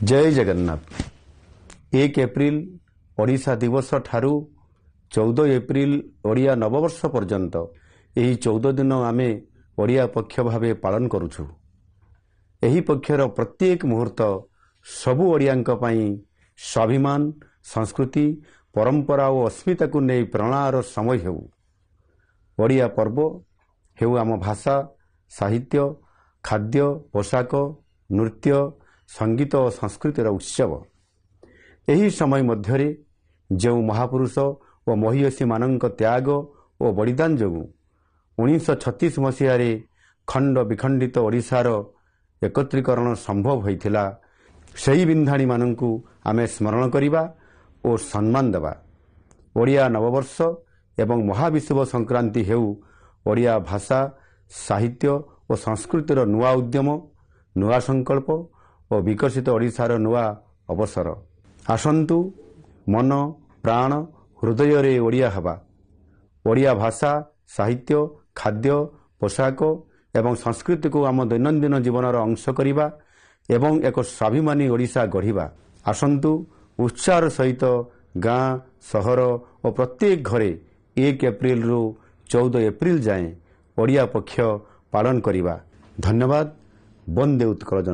जय जगन्नाथ। 1 एप्रिल ओडिशा दिवस ठारू 14 एप्रिल ओडिया नववर्ष पर्यंत यही 14 दिन आमे ओडिया पक्ष भावे पालन करुछु। एही पक्षर प्रत्येक मुहूर्त सबु ओडियांक पई स्वाभिमान, संस्कृति, परंपरा और अस्मिता को नहीं प्रेरणार समय हेउ। ओडिया पर्व हेउ आम भाषा, साहित्य, खाद्य, पोशाक, नृत्य, संगीत और संस्कृतिर उत्सव। एही समय मध्यरे जो महापुरुष और महिषी मानक त्याग और बलिदान जोगु 1936 मसीह खंड विखंडित ओडिशार एकत्रीकरण संभव होइथिला। सही बिंधाणी मानकु आमे स्मरण करिबा और सम्मान देवा। ओडिया नववर्ष एवं महाविश्व संक्रांति हेउ ओडिया भाषा, साहित्य और संस्कृतिर नुआ उद्यम, नुआ संकल्प और विकसित ओडिशार नुआ अवसर। आसंतु मन प्राण हृदय रे ओडिया हवा। ओडिया भाषा, साहित्य, खाद्य, पोशाक एवं संस्कृति को आम दैनंदिन जीवनर अंश करिबा एवं एक स्वाभिमानी ओडिशा गढ़िबा। आसंतु उत्साह सहित गाँ, सहर और प्रत्येक घरे 1 एप्रिल रु 14 एप्रिल जाए ओडिया पक्ष पालन करिबा। धन्यवाद। वंदे उत्कल।